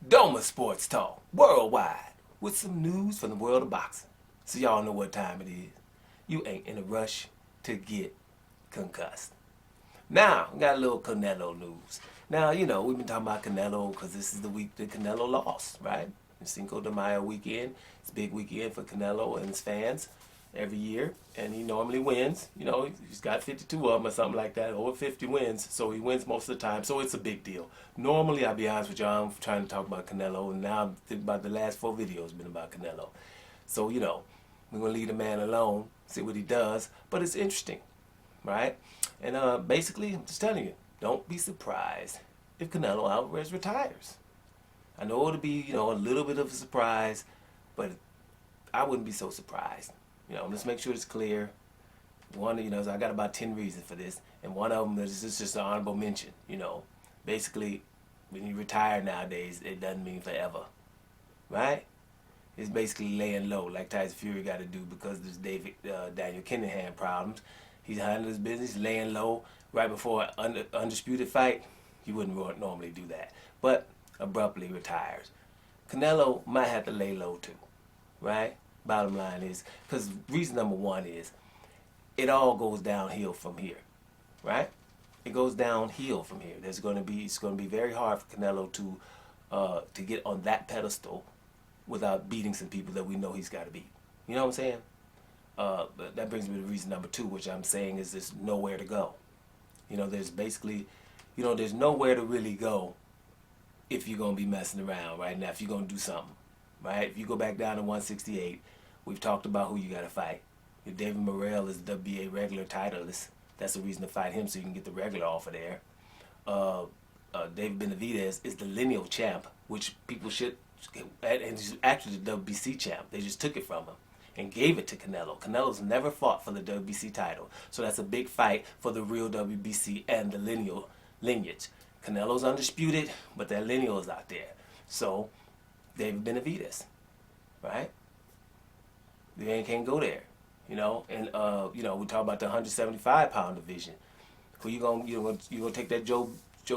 Doma Sports Talk, worldwide, with some news from the world of boxing. So y'all know what time it is. You ain't in a rush to get concussed. Now, we got a little Canelo news. Now, we've been talking about Canelo because this is the week that Canelo lost, right? The Cinco de Mayo weekend. It's a big weekend for Canelo and his fans every year, and he normally wins. He's got 52 of them or something like that, over 50 wins, so he wins most of the time, so it's a big deal. Normally, I'll be honest with y'all, I'm trying to talk about Canelo, and now I'm thinking about the last 4 videos been about Canelo. So, we're going to leave the man alone, see what he does, but it's interesting, right? And basically, I'm just telling you, don't be surprised if Canelo Alvarez retires. I know it'll be, a little bit of a surprise, but I wouldn't be so surprised. Let's make sure it's clear. One, so I got about 10 reasons for this, and one of them is just an honorable mention. Basically, when you retire nowadays, it doesn't mean forever, right? It's basically laying low, like Tyson Fury got to do because of this Daniel Kinahan problems. He's handling his business, laying low right before an undisputed fight. You wouldn't normally do that, but abruptly retires. Canelo might have to lay low too, right? Bottom line is, because reason number one is, it all goes downhill from here, right? It goes downhill from here. It's going to be very hard for Canelo to get on that pedestal without beating some people that we know he's got to beat. You know what I'm saying? But that brings me to reason number two, which I'm saying is there's nowhere to go. There's basically, there's nowhere to really go if you're going to be messing around right now, if you're going to do something, right? If you go back down to 168, we've talked about who you got to fight. If David Morrell is the WBA regular titleist, that's the reason to fight him so you can get the regular off of there. David Benavidez is the lineal champ, which people should, and he's actually the WBC champ. They just took it from him and gave it to Canelo. Canelo's never fought for the WBC title, so that's a big fight for the real WBC and the lineage. Canelo's undisputed, but that lineal is out there. So, David Benavidez, right? They can't go there, And we talk about the 175-pound division. Who you gonna take that Joe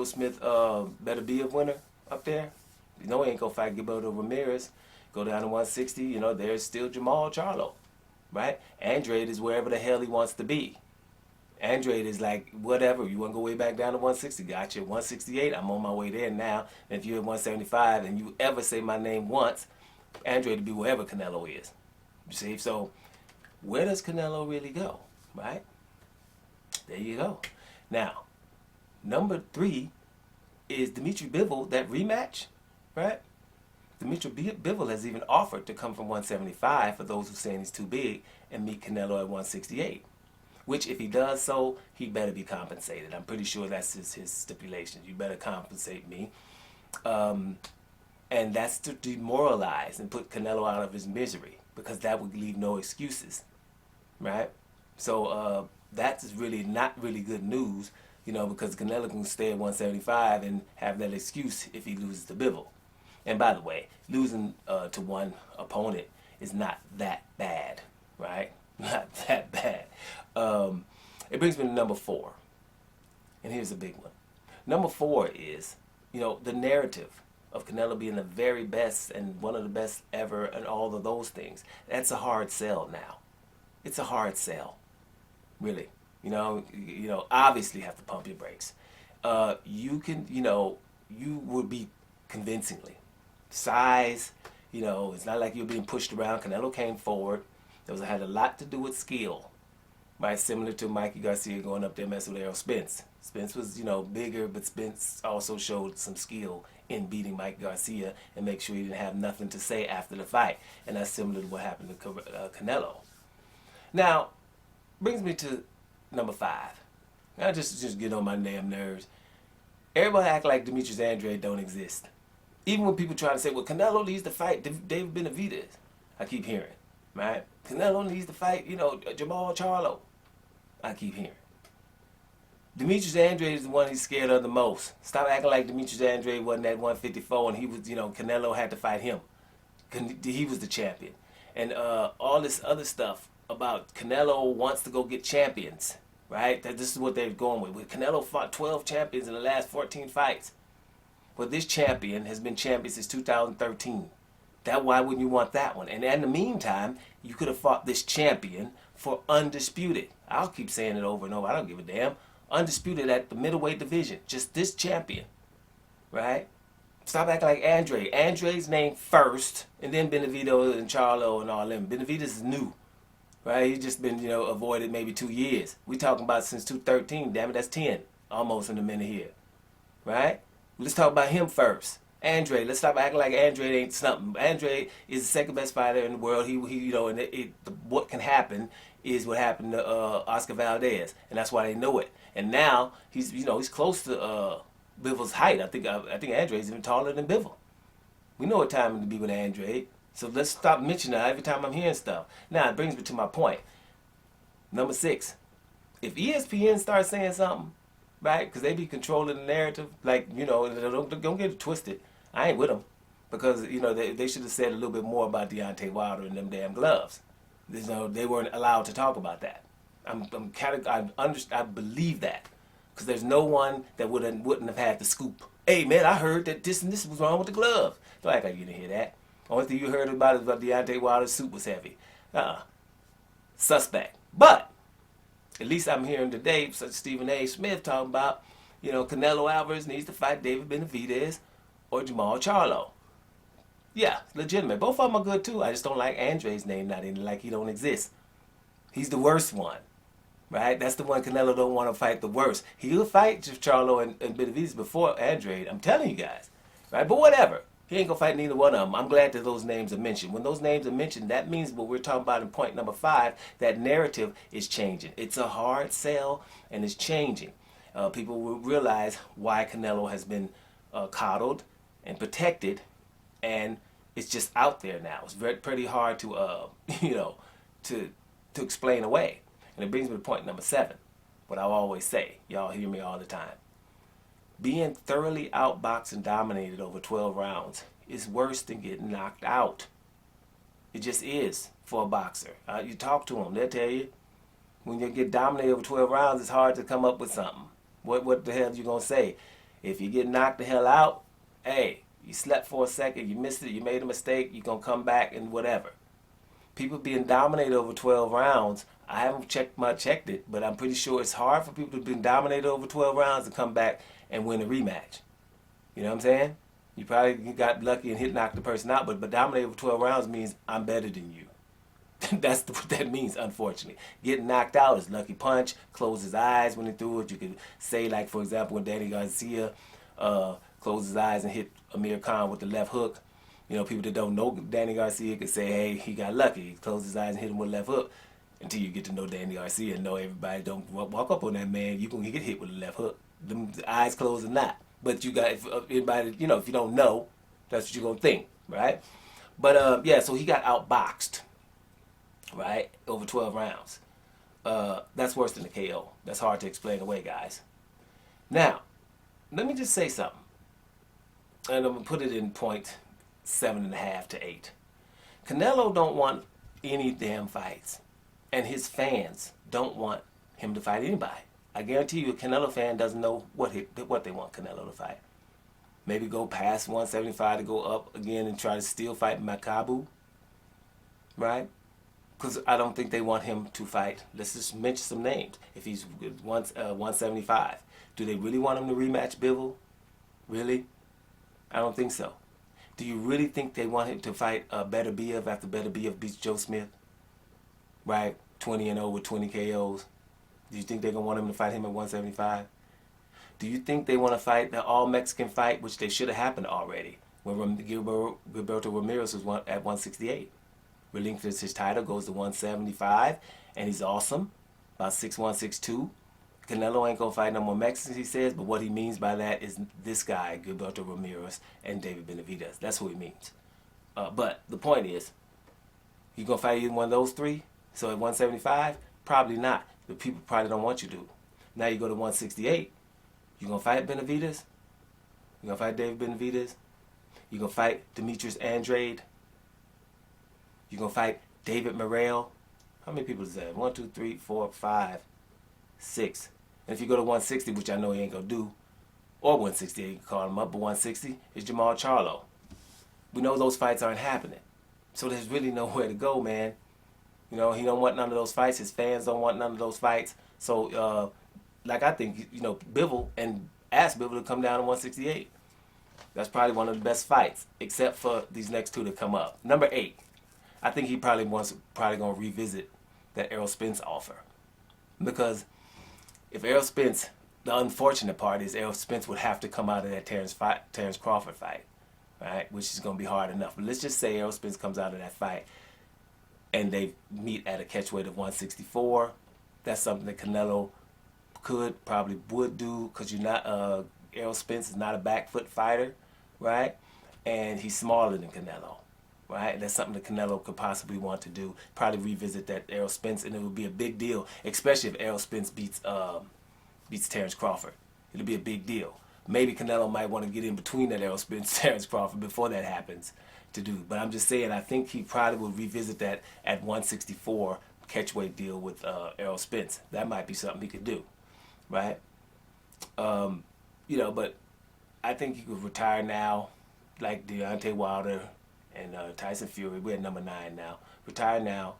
Smith better be a winner up there? He ain't gonna fight Gilberto Ramirez. Go down to 160. There's still Jamal Charlo, right? Andrade is wherever the hell he wants to be. Andrade is like, whatever, you want to go way back down to 160, gotcha. 168, I'm on my way there now. And if you're at 175 and you ever say my name once, Andrade will be wherever Canelo is. You see? So, where does Canelo really go, right? There you go. Now, number 3 is Dimitri Bivol, that rematch, right? Dimitri Bivol has even offered to come from 175 for those who saying he's too big and meet Canelo at 168. Which, if he does so, he better be compensated. I'm pretty sure that's his stipulation. You better compensate me. And that's to demoralize and put Canelo out of his misery, because that would leave no excuses, right? So that's really not really good news, because Canelo can stay at 175 and have that excuse if he loses to Bivol. And by the way, losing to one opponent is not that bad, right? Not that bad. It brings me to number 4. And here's a big one. Number 4 is, the narrative of Canelo being the very best and one of the best ever and all of those things. That's a hard sell now. It's a hard sell. Really. Obviously have to pump your brakes. You can, you would be convincingly. Size, it's not like you're being pushed around. Canelo came forward. Had a lot to do with skill, right? Similar to Mikey Garcia going up there messing with Errol Spence. Spence was, bigger, but Spence also showed some skill in beating Mike Garcia and make sure he didn't have nothing to say after the fight. And that's similar to what happened to Canelo. Now, brings me to number 5. Now, just get on my damn nerves. Everybody act like Demetrius Andrade don't exist. Even when people try to say, well, Canelo needs to fight David Benavidez. I keep hearing. Right? Canelo needs to fight, Jamal Charlo. I keep hearing. Demetrius Andrade is the one he's scared of the most. Stop acting like Demetrius Andrade wasn't at 154 and he was, Canelo had to fight him. He was the champion. And all this other stuff about Canelo wants to go get champions, right? This is what they're going with. Canelo fought 12 champions in the last 14 fights. Well, this champion has been champion since 2013. Why wouldn't you want that one? And in the meantime, you could have fought this champion for undisputed. I'll keep saying it over and over. I don't give a damn. Undisputed at the middleweight division. Just this champion, right? Stop acting like Andre. Andre's named first, and then Benavidez and Charlo and all them. Benavidez is new, right? He's just been, avoided maybe 2 years. We talking about since 2013. Damn it, that's 10 almost in a minute here, right? Let's talk about him first. Andre, let's stop acting like Andre ain't something. Andre is the second best fighter in the world. And what can happen is what happened to Oscar Valdez, and that's why they know it. And now he's close to Bivol's height. I think Andre's even taller than Bivol. We know what time to be with Andre, so let's stop mentioning that every time I'm hearing stuff. Now it brings me to my point. Number 6, if ESPN starts saying something, right? Because they be controlling the narrative. Like, don't get it twisted. I ain't with them. Because, they should have said a little bit more about Deontay Wilder and them damn gloves. They weren't allowed to talk about that. I believe that. Because there's no one that wouldn't have had the scoop. Hey, man, I heard that this and this was wrong with the glove. Don't act like you didn't hear that. Only thing you heard about is about Deontay Wilder's suit was heavy. Suspect. But at least I'm hearing today, such Stephen A. Smith talking about, Canelo Alvarez needs to fight David Benavidez or Jamal Charlo. Yeah, legitimate. Both of them are good too. I just don't like Andre's name not in, like he don't exist. He's the worst one, right? That's the one Canelo don't want to fight the worst. He'll fight Charlo and Benavidez before Andre. I'm telling you guys, right? But whatever. He ain't gonna fight neither one of them. I'm glad that those names are mentioned. When those names are mentioned, that means what we're talking about in point number 5, that narrative is changing. It's a hard sell, and it's changing. People will realize why Canelo has been coddled and protected, and it's just out there now. It's pretty hard to, to explain away. And it brings me to point number 7, what I always say. Y'all hear me all the time. Being thoroughly outboxed and dominated over 12 rounds is worse than getting knocked out. It just is for a boxer. You talk to them, they'll tell you. When you get dominated over 12 rounds, it's hard to come up with something. What the hell are you going to say? If you get knocked the hell out, hey, you slept for a second, you missed it, you made a mistake, you're going to come back and whatever. People being dominated over 12 rounds, I haven't checked it, but I'm pretty sure it's hard for people to be dominated over 12 rounds to come back and win a rematch. You know what I'm saying? You probably got lucky and knocked the person out, but dominated over 12 rounds means I'm better than you. That's what that means, unfortunately. Getting knocked out is lucky punch, close his eyes when he threw it. You could say, like, for example, when Danny Garcia closed his eyes and hit Amir Khan with the left hook. People that don't know Danny Garcia could say, hey, he got lucky. He closed his eyes and hit him with the left hook. Until you get to know Danny Garcia and know everybody don't walk up on that man, you're going to get hit with a left hook. The eyes closed or not. But you got, if anybody, if you don't know, that's what you're going to think, right? But, yeah, so he got outboxed, right, over 12 rounds. That's worse than a KO. That's hard to explain away, guys. Now, let me just say something. And I'm going to put it in point 7.5 to 8. Canelo don't want any damn fights. And his fans don't want him to fight anybody. I guarantee you a Canelo fan doesn't know what they want Canelo to fight. Maybe go past 175 to go up again and try to still fight Makabu. Right? Because I don't think they want him to fight. Let's just mention some names. If he's 175, do they really want him to rematch Bivol? Really? I don't think so. Do you really think they want him to fight Beterbiev after Beterbiev beats Joe Smith? Right? 20-0 with 20 KOs. Do you think they're going to want him to fight him at 175? Do you think they want to fight the all-Mexican fight, which they should have happened already, when Gilberto Ramirez was at 168? Relinquishes his title, goes to 175, and he's awesome, about 6'1", 6'2". Canelo ain't going to fight no more Mexicans, he says, but what he means by that is this guy, Gilberto Ramirez, and David Benavidez. That's what he means. But the point is, you going to fight either one of those three? So at 175? Probably not. The people probably don't want you to. Now you go to 168. You going to fight Benavidez? You going to fight David Benavidez? You going to fight Demetrius Andrade? You going to fight David Morrell? How many people is that? 1, 2, 3, 4, 5, 6. And if you go to 160, which I know he ain't going to do, or 168, you can call him up, but 160 is Jamal Charlo. We know those fights aren't happening. So there's really nowhere to go, man. You know, he don't want none of those fights. His fans don't want none of those fights. So, like I think, you know, Bivol, and ask Bivol to come down to 168. That's probably one of the best fights, except for these next two that come up. Number 8, I think he probably going to revisit that Errol Spence offer. Because if Errol Spence, the unfortunate part is Errol Spence would have to come out of that Terrence Crawford fight, right? Which is going to be hard enough. But let's just say Errol Spence comes out of that fight and they meet at a catchweight of 164. That's something that Canelo probably would do, because you're not, Errol Spence is not a back foot fighter, right? And he's smaller than Canelo, right? That's something that Canelo could possibly want to do. Probably revisit that Errol Spence, and it would be a big deal, especially if Errol Spence beats Terrence Crawford. It'll be a big deal. Maybe Canelo might want to get in between that Errol Spence Terrence Crawford before that happens to do. But I'm just saying, I think he probably will revisit that at 164 catchweight deal with Errol Spence. That might be something he could do, right? You know, but I think he could retire now, like Deontay Wilder and Tyson Fury. We're at number 9 now. Retire now,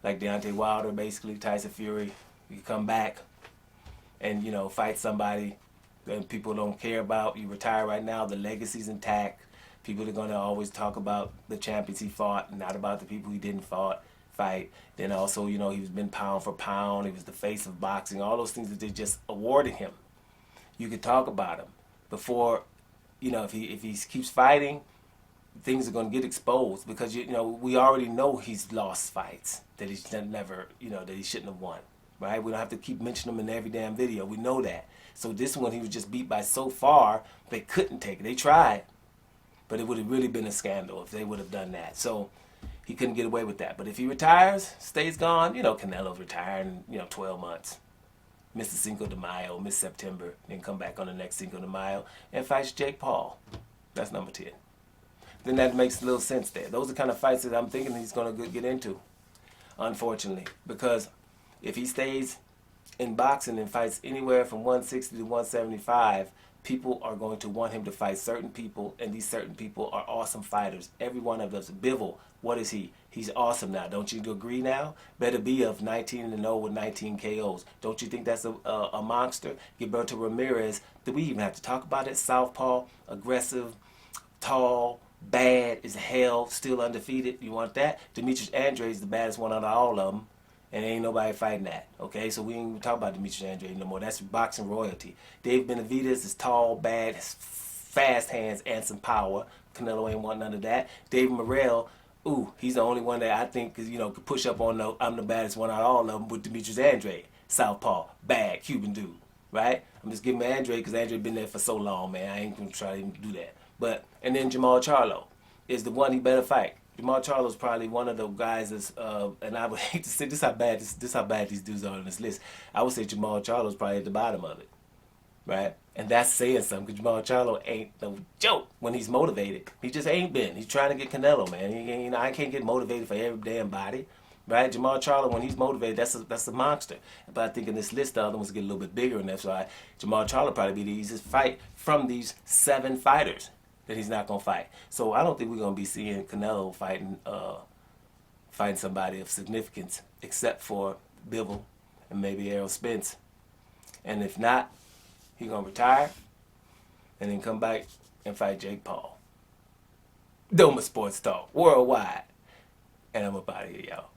like Deontay Wilder, basically. Tyson Fury, you can come back and, you know, fight somebody that people don't care about. You retire right now, the legacy's intact. People are going to always talk about the champions he fought, not about the people he didn't fight. Then also, you know, he's been pound for pound. He was the face of boxing. All those things that they just awarded him. You could talk about him before, you know, if he keeps fighting, things are going to get exposed, because, you know, we already know he's lost fights that he's never, you know, that he shouldn't have won, right? We don't have to keep mentioning him in every damn video. We know that. So this one, he was just beat by so far, they couldn't take it. They tried, but it would have really been a scandal if they would have done that. So he couldn't get away with that. But if he retires, stays gone, you know, Canelo's retiring, you know, 12 months. Miss the Cinco de Mayo, miss September, then come back on the next Cinco de Mayo and fights Jake Paul. That's number 10. Then that makes a little sense there. Those are the kind of fights that I'm thinking he's going to get into, unfortunately. Because if he stays in boxing and fights anywhere from 160 to 175, people are going to want him to fight certain people, and these certain people are awesome fighters. Every one of us. Bivol, what is he? He's awesome now. Don't you agree now? Better be of 19-0 with 19 KOs. Don't you think that's a monster? Gilberto Ramirez, do we even have to talk about it? Southpaw, aggressive, tall, bad as hell, still undefeated. You want that? Demetrius Andrade is the baddest one out of all of them. And ain't nobody fighting that, okay? So we ain't even talk about Demetrius Andrade no more. That's boxing royalty. Dave Benavidez is tall, bad, fast hands, and some power. Canelo ain't want none of that. Dave Morrell, ooh, he's the only one that I think, you know, could push up on the I'm the baddest one out of all of them with Demetrius Andrade. Southpaw, bad, Cuban dude, right? I'm just giving Andrade because Andrade been there for so long, man. I ain't gonna try to even do that. But, and then Jamal Charlo is the one he better fight. Jamal Charlo's probably one of the guys that's, and I would hate to say this how bad these dudes are on this list. I would say Jamal Charlo's probably at the bottom of it, right? And that's saying something, because Jamal Charlo ain't no joke when he's motivated. He just ain't been. He's trying to get Canelo, man. You know, I can't get motivated for every damn body, right? Jamal Charlo, when he's motivated, that's a monster. But I think in this list, the other ones get a little bit bigger, and that's why Jamal Charlo probably be the easiest fight from these 7 fighters that he's not going to fight. So I don't think we're going to be seeing Canelo fighting somebody of significance, except for Bivol and maybe Errol Spence. And if not, he's going to retire and then come back and fight Jake Paul. Doma Sports Talk, worldwide. And I'm up out of here, y'all.